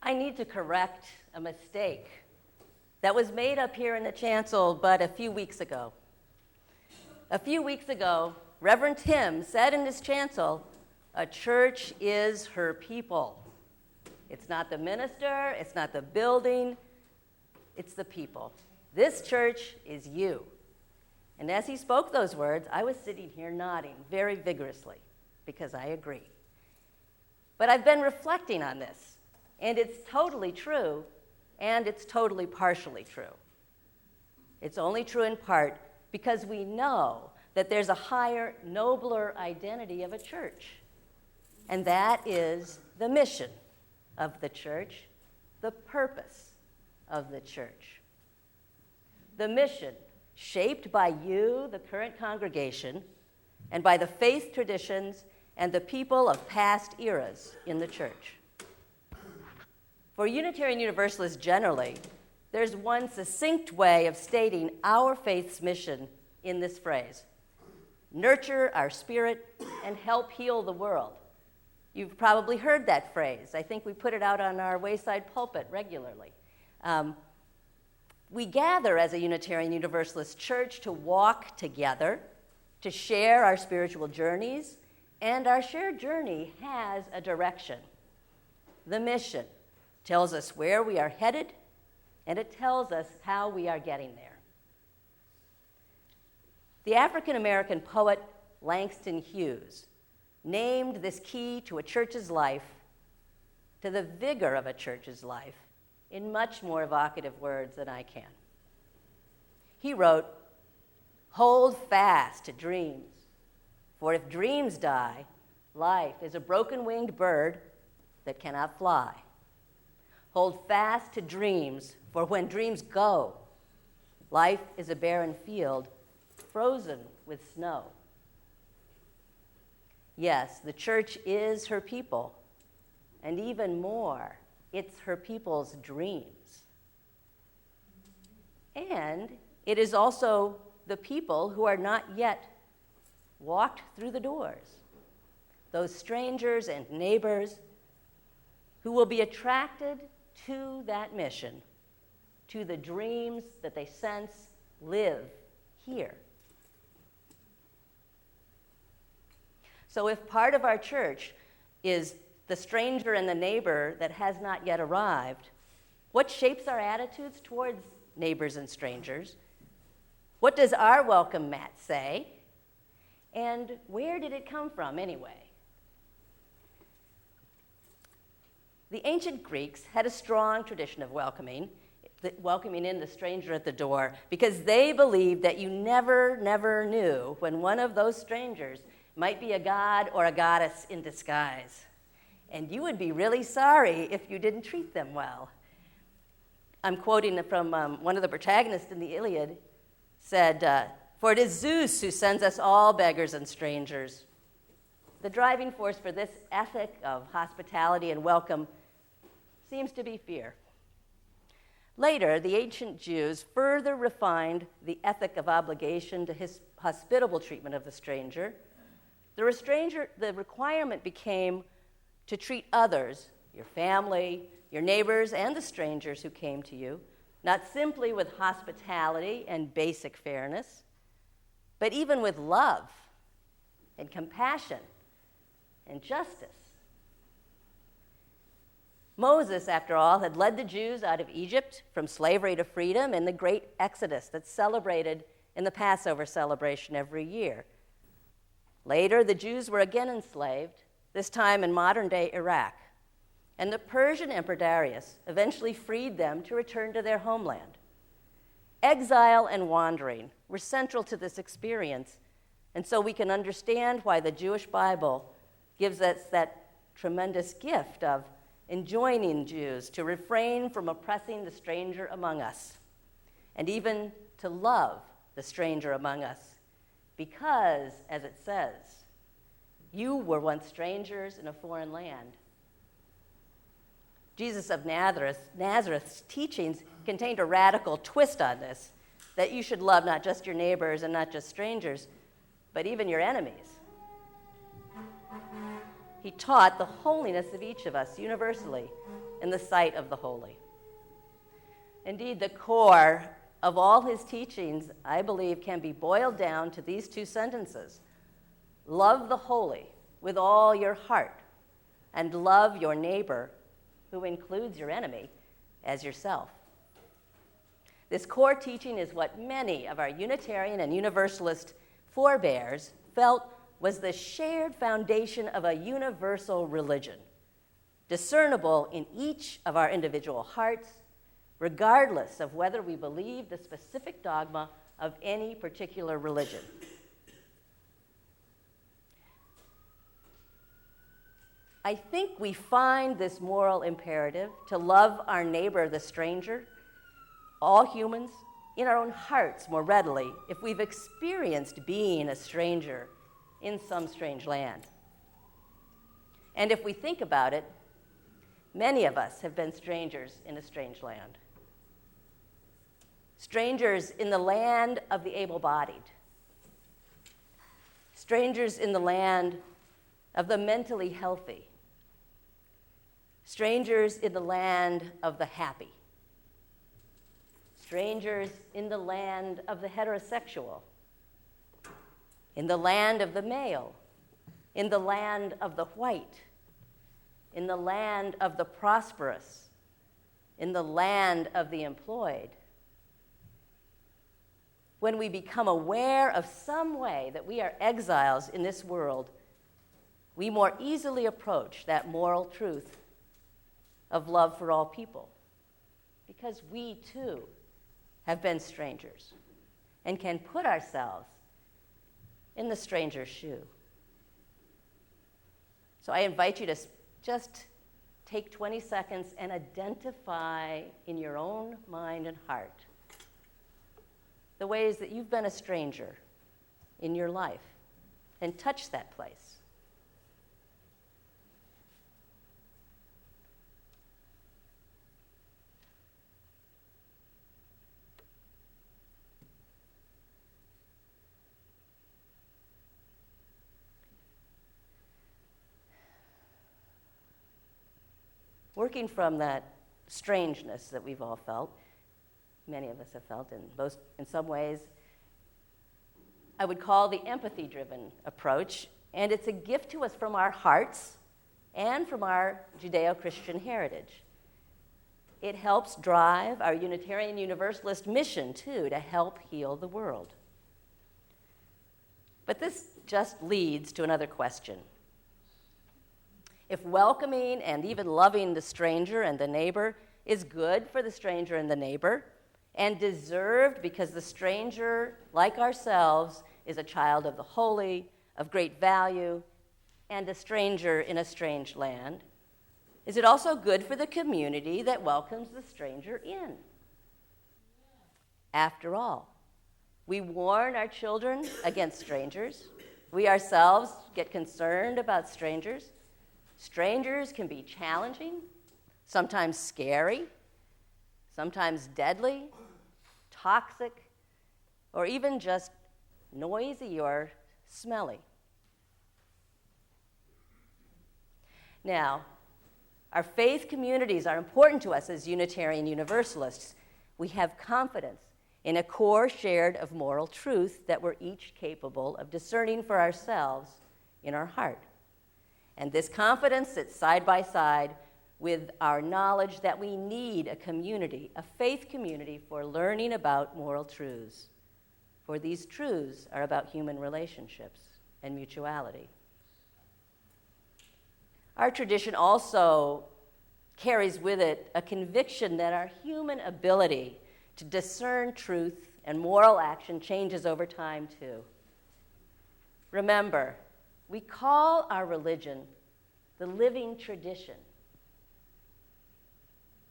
I need to correct a mistake that was made up here in the chancel but a few weeks ago. A few weeks ago, Reverend Tim said in his chancel, "A church is her people." It's not the minister, it's not the building, it's the people. This church is you. And as he spoke those words, I was sitting here nodding very vigorously because I agree. But I've been reflecting on this, and it's totally true, and it's totally partially true. It's only true in part because we know that there's a higher, nobler identity of a church, and that is the mission of the church, the purpose of the church. The mission, shaped by you, the current congregation, and by the faith traditions and the people of past eras in the church. For Unitarian Universalists generally, there's one succinct way of stating our faith's mission in this phrase: nurture our spirit and help heal the world. You've probably heard that phrase. I think we put it out on our wayside pulpit regularly. We gather as a Unitarian Universalist church to walk together, to share our spiritual journeys, and our shared journey has a direction. The mission tells us where we are headed, and it tells us how we are getting there. The African-American poet Langston Hughes named this key to a church's life, to the vigor of a church's life, in much more evocative words than I can. He wrote, "Hold fast to dreams, for if dreams die, life is a broken-winged bird that cannot fly. Hold fast to dreams, for when dreams go, life is a barren field frozen with snow." Yes, the church is her people, and even more, it's her people's dreams. And it is also the people who are not yet walked through the doors, those strangers and neighbors who will be attracted to that mission, to the dreams that they sense live here. So if part of our church is the stranger and the neighbor that has not yet arrived, what shapes our attitudes towards neighbors and strangers? What does our welcome mat say? And where did it come from anyway? The ancient Greeks had a strong tradition of welcoming in the stranger at the door, because they believed that you never knew when one of those strangers might be a god or a goddess in disguise. And you would be really sorry if you didn't treat them well. I'm quoting from one of the protagonists in the Iliad, said, "For it is Zeus who sends us all beggars and strangers." The driving force for this ethic of hospitality and welcome seems to be fear. Later, the ancient Jews further refined the ethic of obligation to his hospitable treatment of the stranger. The requirement became to treat others, your family, your neighbors, and the strangers who came to you, not simply with hospitality and basic fairness, but even with love and compassion and justice. Moses, after all, had led the Jews out of Egypt from slavery to freedom in the great Exodus that's celebrated in the Passover celebration every year. Later, the Jews were again enslaved, this time in modern-day Iraq, and the Persian Emperor Darius eventually freed them to return to their homeland. Exile and wandering were central to this experience, and so we can understand why the Jewish Bible gives us that tremendous gift of enjoining Jews to refrain from oppressing the stranger among us, and even to love the stranger among us, because, as it says, you were once strangers in a foreign land. Jesus of Nazareth's teachings contained a radical twist on this, that you should love not just your neighbors and not just strangers, but even your enemies. He taught the holiness of each of us universally, in the sight of the holy. Indeed, the core of all his teachings, I believe, can be boiled down to these two sentences. Love the holy with all your heart, and love your neighbor, who includes your enemy, as yourself. This core teaching is what many of our Unitarian and Universalist forebears felt was the shared foundation of a universal religion, discernible in each of our individual hearts, regardless of whether we believe the specific dogma of any particular religion. I think we find this moral imperative to love our neighbor, the stranger, all humans, in our own hearts more readily if we've experienced being a stranger in some strange land. And if we think about it, many of us have been strangers in a strange land. Strangers in the land of the able-bodied. Strangers in the land of the mentally healthy. Strangers in the land of the happy. Strangers in the land of the heterosexual. In the land of the male. In the land of the white. In the land of the prosperous. In the land of the employed. When we become aware of some way that we are exiles in this world, we more easily approach that moral truth of love for all people, because we too have been strangers and can put ourselves in the stranger's shoe. So I invite you to just take 20 seconds and identify in your own mind and heart the ways that you've been a stranger in your life, and touch that place. Working from that strangeness that we've all felt, many of us have felt in some ways, I would call the empathy-driven approach, and it's a gift to us from our hearts and from our Judeo-Christian heritage. It helps drive our Unitarian Universalist mission, too, to help heal the world. But this just leads to another question. If welcoming and even loving the stranger and the neighbor is good for the stranger and the neighbor, and deserved because the stranger, like ourselves, is a child of the holy, of great value, and a stranger in a strange land, is it also good for the community that welcomes the stranger in? After all, we warn our children against strangers. We ourselves get concerned about strangers. Strangers can be challenging, sometimes scary, sometimes deadly, toxic, or even just noisy or smelly. Now, our faith communities are important to us as Unitarian Universalists. We have confidence in a core shared of moral truth that we're each capable of discerning for ourselves in our heart. And this confidence sits side by side with our knowledge that we need a community, a faith community, for learning about moral truths. For these truths are about human relationships and mutuality. Our tradition also carries with it a conviction that our human ability to discern truth and moral action changes over time, too. Remember, we call our religion the living tradition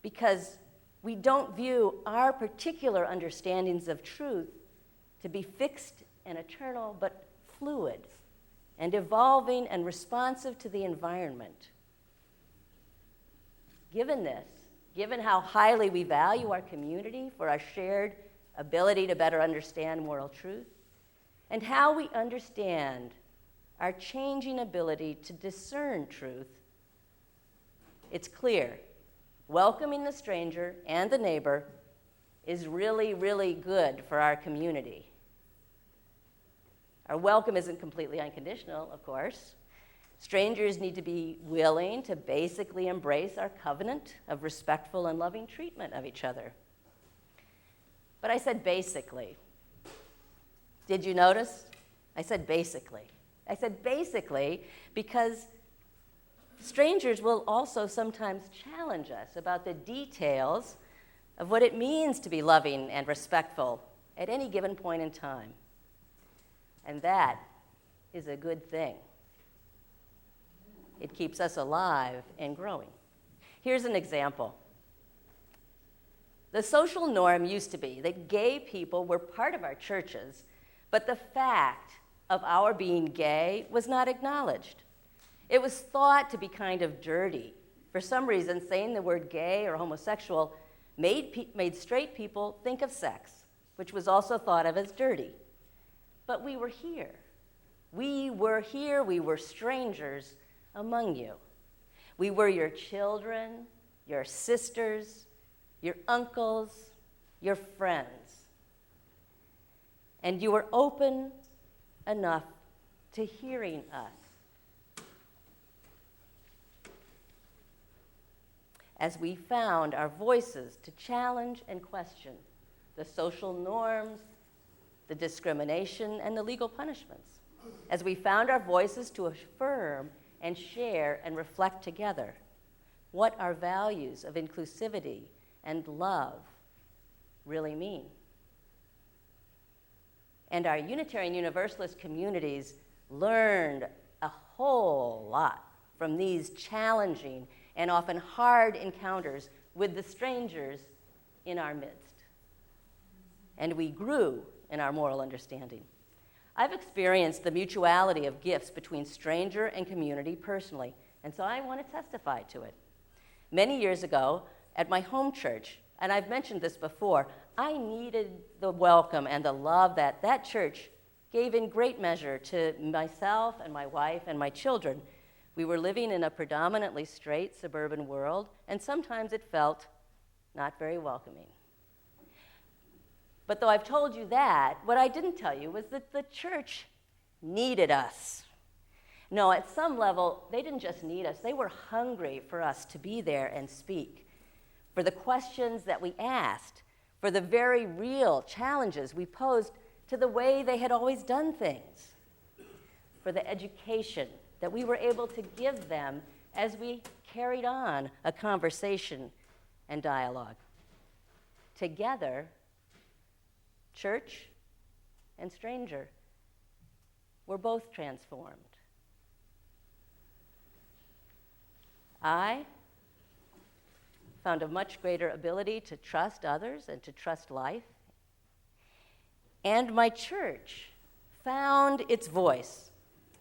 because we don't view our particular understandings of truth to be fixed and eternal, but fluid and evolving and responsive to the environment. Given this, given how highly we value our community for our shared ability to better understand moral truth, and how we understand our changing ability to discern truth, it's clear welcoming the stranger and the neighbor is really, really good for our community. Our welcome isn't completely unconditional, of course. Strangers need to be willing to basically embrace our covenant of respectful and loving treatment of each other. But I said basically. Did you notice? I said basically. I said basically because strangers will also sometimes challenge us about the details of what it means to be loving and respectful at any given point in time. And that is a good thing. It keeps us alive and growing. Here's an example. The social norm used to be that gay people were part of our churches, but the fact of our being gay was not acknowledged. It was thought to be kind of dirty. For some reason, saying the word gay or homosexual made straight people think of sex, which was also thought of as dirty. But we were here. We were here. We were strangers among you. We were your children, your sisters, your uncles, your friends. And you were open enough to hearing us. As we found our voices to challenge and question the social norms, the discrimination, and the legal punishments. As we found our voices to affirm and share and reflect together what our values of inclusivity and love really mean. And our Unitarian Universalist communities learned a whole lot from these challenging and often hard encounters with the strangers in our midst. And we grew in our moral understanding. I've experienced the mutuality of gifts between stranger and community personally, and so I want to testify to it. Many years ago, at my home church, and I've mentioned this before, I needed the welcome and the love that that church gave in great measure to myself and my wife and my children. We were living in a predominantly straight suburban world, and sometimes it felt not very welcoming. But though I've told you that, what I didn't tell you was that the church needed us. No, at some level, they didn't just need us. They were hungry for us to be there and speak, for the questions that we asked, for the very real challenges we posed to the way they had always done things, for the education that we were able to give them as we carried on a conversation and dialogue. Together, church and stranger were both transformed. I found a much greater ability to trust others and to trust life. And my church found its voice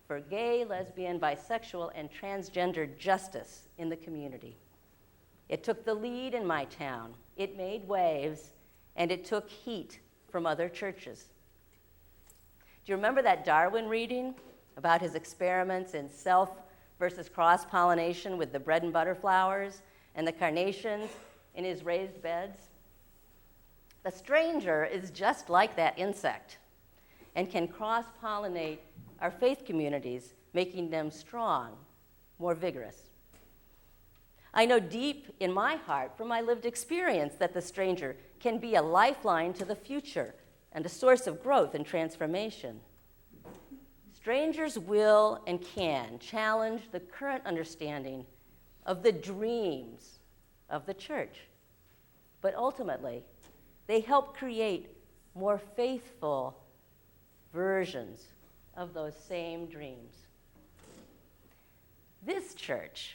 for gay, lesbian, bisexual, and transgender justice in the community. It took the lead in my town. It made waves, and it took heat from other churches. Do you remember that Darwin reading about his experiments in self versus cross-pollination with the bread and butter flowers and the carnations in his raised beds? The stranger is just like that insect and can cross-pollinate our faith communities, making them strong, more vigorous. I know deep in my heart from my lived experience that the stranger can be a lifeline to the future and a source of growth and transformation. Strangers will and can challenge the current understanding of the dreams of the church, but ultimately, they help create more faithful versions of those same dreams. This church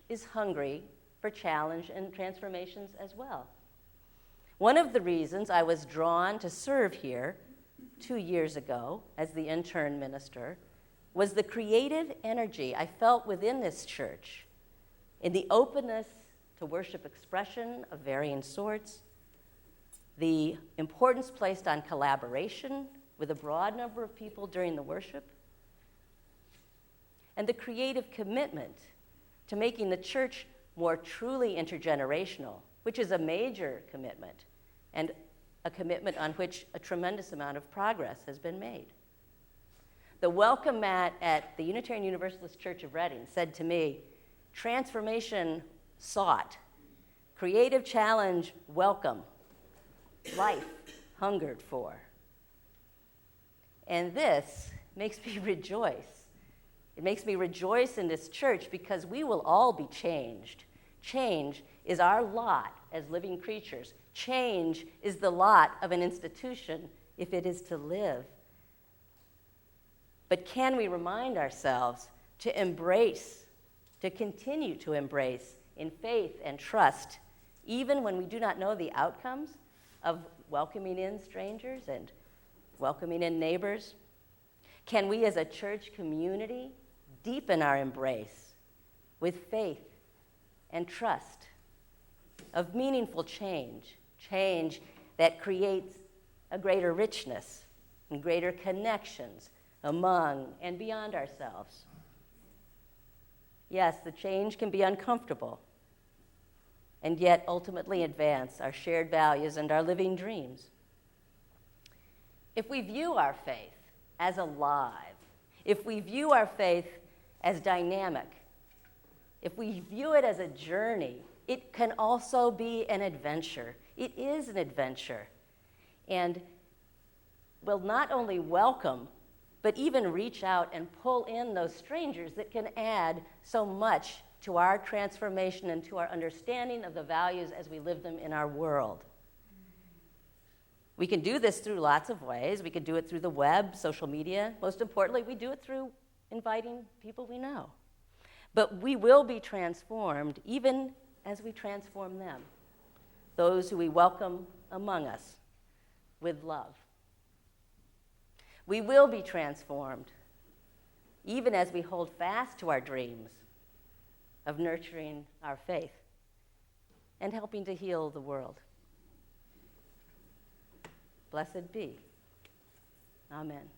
is hungry for challenge and transformations as well. One of the reasons I was drawn to serve here 2 years ago as the intern minister was the creative energy I felt within this church in the openness to worship expression of varying sorts, the importance placed on collaboration with a broad number of people during the worship, and the creative commitment to making the church more truly intergenerational, which is a major commitment, and a commitment on which a tremendous amount of progress has been made. The welcome mat at the Unitarian Universalist Church of Reading said to me, transformation sought, creative challenge welcome, life hungered for. And this makes me rejoice. It makes me rejoice in this church because we will all be changed. Change is our lot as living creatures. Change is the lot of an institution if it is to live. But can we remind ourselves to embrace, to continue to embrace in faith and trust, even when we do not know the outcomes of welcoming in strangers and welcoming in neighbors? Can we as a church community deepen our embrace with faith and trust of meaningful change, change that creates a greater richness and greater connections among and beyond ourselves? Yes, the change can be uncomfortable, and yet ultimately advance our shared values and our living dreams. If we view our faith as alive, if we view our faith as dynamic, if we view it as a journey, it can also be an adventure. It is an adventure, and will not only welcome, but even reach out and pull in those strangers that can add so much to our transformation and to our understanding of the values as we live them in our world. We can do this through lots of ways. We can do it through the web, social media. Most importantly, we do it through inviting people we know. But we will be transformed even as we transform them, those who we welcome among us with love. We will be transformed even as we hold fast to our dreams of nurturing our faith and helping to heal the world. Blessed be. Amen.